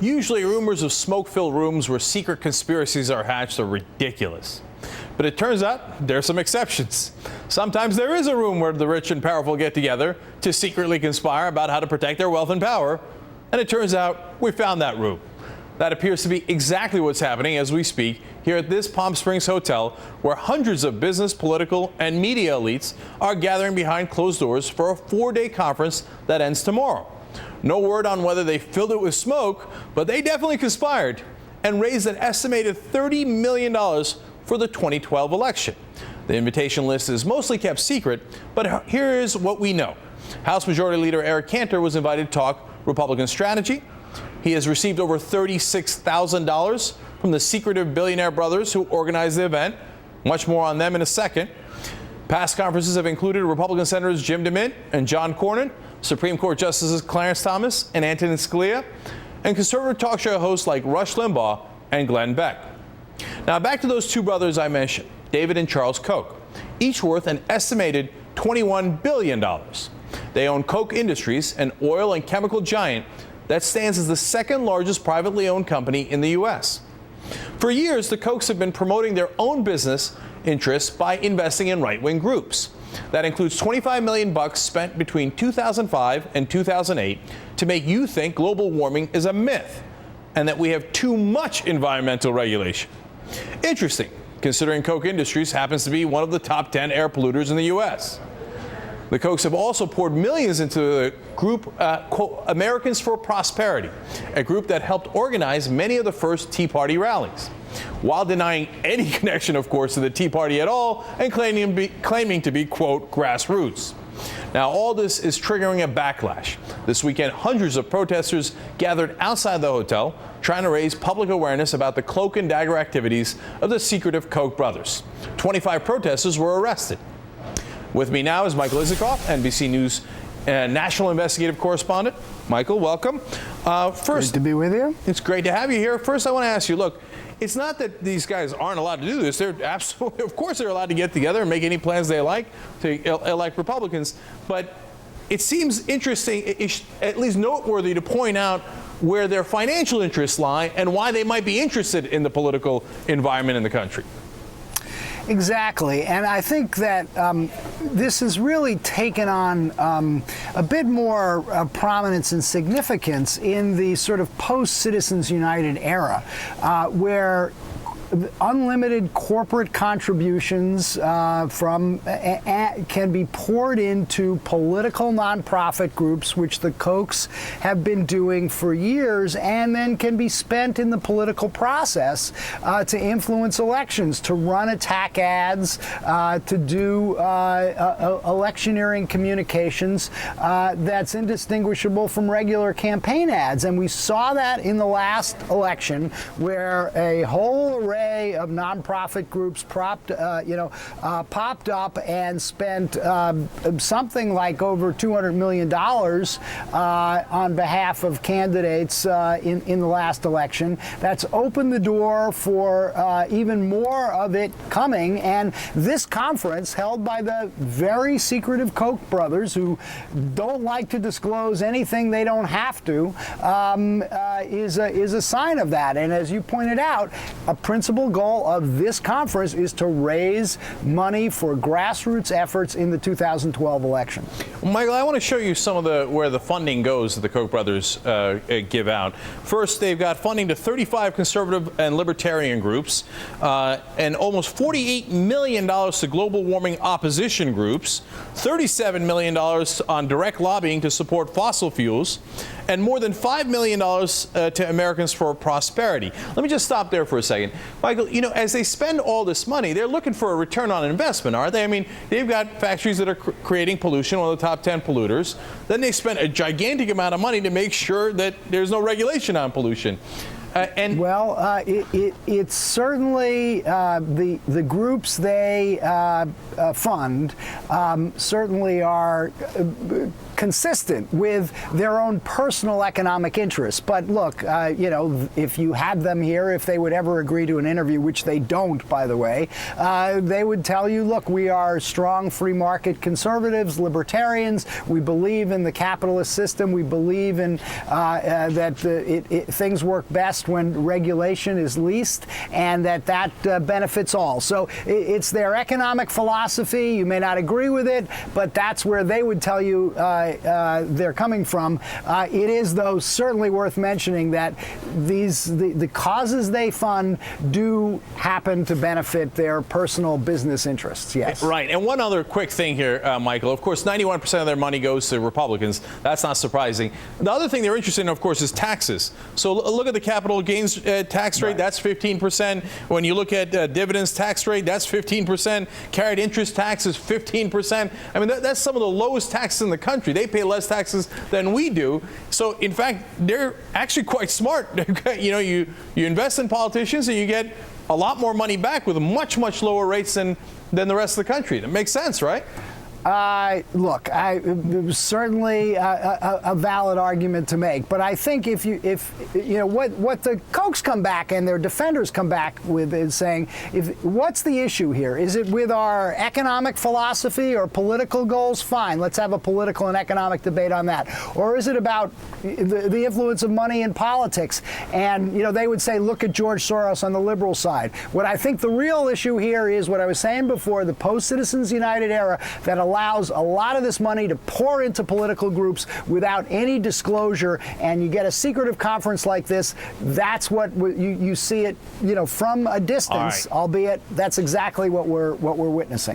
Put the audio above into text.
Usually rumors of smoke-filled rooms where secret conspiracies are hatched are ridiculous. But it turns out there are some exceptions. Sometimes there is a room where the rich and powerful get together to secretly conspire about how to protect their wealth and power. And it turns out we found that room. That appears to be exactly what's happening as we speak here at this Palm Springs hotel, where hundreds of business, political, and media elites are gathering behind closed doors for a 4-day conference that ends tomorrow. No word on whether they filled it with smoke, but they definitely conspired and raised an estimated $30 million for the 2012 election. The invitation list is mostly kept secret, but here is what we know. House Majority Leader Eric Cantor was invited to talk Republican strategy. He has received over $36,000 from the secretive billionaire brothers who organized the event. Much more on them in a second. Past conferences have included Republican Senators Jim DeMint and John Cornyn, Supreme Court Justices Clarence Thomas and Antonin Scalia, and conservative talk show hosts like Rush Limbaugh and Glenn Beck. Now back to those two brothers I mentioned, David and Charles Koch, each worth an estimated $21 billion. They own Koch Industries, an oil and chemical giant that stands as the second largest privately owned company in the U.S. For years, the Kochs have been promoting their own business interests by investing in right-wing groups. That includes $25 million spent between 2005 and 2008 to make you think global warming is a myth and that we have too much environmental regulation. Interesting, considering Koch Industries happens to be one of the top 10 air polluters in the U.S. The Kochs have also poured millions into the group, quote, Americans for Prosperity, a group that helped organize many of the first Tea Party rallies, while denying any connection, of course, to the Tea Party at all and claiming to be, quote, grassroots. Now, all this is triggering a backlash. This weekend, hundreds of protesters gathered outside the hotel trying to raise public awareness about the cloak and dagger activities of the secretive Koch brothers. 25 protesters were arrested. With me now is Michael Isikoff, NBC News national investigative correspondent. Michael, welcome. First, great to be with you. It's great to have you here. First, I want to ask you, look, it's not that these guys aren't allowed to do this. They're absolutely, of course, they're allowed to get together and make any plans they like to elect Republicans. But it seems interesting, at least noteworthy, to point out where their financial interests lie and why they might be interested in the political environment in the country. Exactly, and I think that this has really taken on a bit more prominence and significance in the sort of post-Citizens United era, where unlimited corporate contributions can be poured into political nonprofit groups, which the Kochs have been doing for years, and then can be spent in the political process to influence elections, to run attack ads, to do electioneering communications that's indistinguishable from regular campaign ads. And we saw that in the last election, where a whole array of nonprofit groups popped up and spent something like over $200 million on behalf of candidates in the last election. That's opened the door for even more of it coming. And this conference, held by the very secretive Koch brothers, who don't like to disclose anything they don't have to, is a sign of that. And as you pointed out, a principal goal of this conference is to raise money for grassroots efforts in the 2012 election. Michael, I want to show you some of where the funding goes that the Koch brothers give out. First, they've got funding to 35 conservative and libertarian groups, and almost $48 million to global warming opposition groups, $37 million on direct lobbying to support fossil fuels, and more than $5 million to Americans for Prosperity. Let me just stop there for a second. Michael, you know, as they spend all this money, they're looking for a return on investment, aren't they? I mean, they've got factories that are creating pollution, one of the top 10 polluters. Then they spend a gigantic amount of money to make sure that there's no regulation on pollution. It's certainly the groups they fund certainly are consistent with their own personal economic interests. But look, if you had them here, if they would ever agree to an interview, which they don't, by the way, they would tell you, look, we are strong free market conservatives, libertarians. We believe in the capitalist system. We believe in that things work best when regulation is least, and that benefits all. So it's their economic philosophy. You may not agree with it, but that's where they would tell you they're coming from. It is, though, certainly worth mentioning that the causes they fund do happen to benefit their personal business interests. Yes. Right. And one other quick thing here, Michael. Of course, 91% of their money goes to Republicans. That's not surprising. The other thing they're interested in, of course, is taxes. So look at the capital gains tax rate. Right. That's 15%. When you look at dividends tax rate, that's 15%. Carried interest tax is 15%. I mean, that's some of the lowest taxes in the country. They pay less taxes than we do. So, in fact, they're actually quite smart. You invest in politicians and you get a lot more money back with much, much lower rates than the rest of the country. That makes sense, right? Look, certainly a valid argument to make, but I think if what the Kochs come back and their defenders come back with is saying, what's the issue here? Is it with our economic philosophy or political goals? Fine, let's have a political and economic debate on that. Or is it about the influence of money in politics? And they would say, look at George Soros on the liberal side. What I think the real issue here is what I was saying before: the post-Citizens United era that allows a lot of this money to pour into political groups without any disclosure, and you get a secretive conference like this. That's what you see it, from a distance, albeit that's exactly what we're witnessing.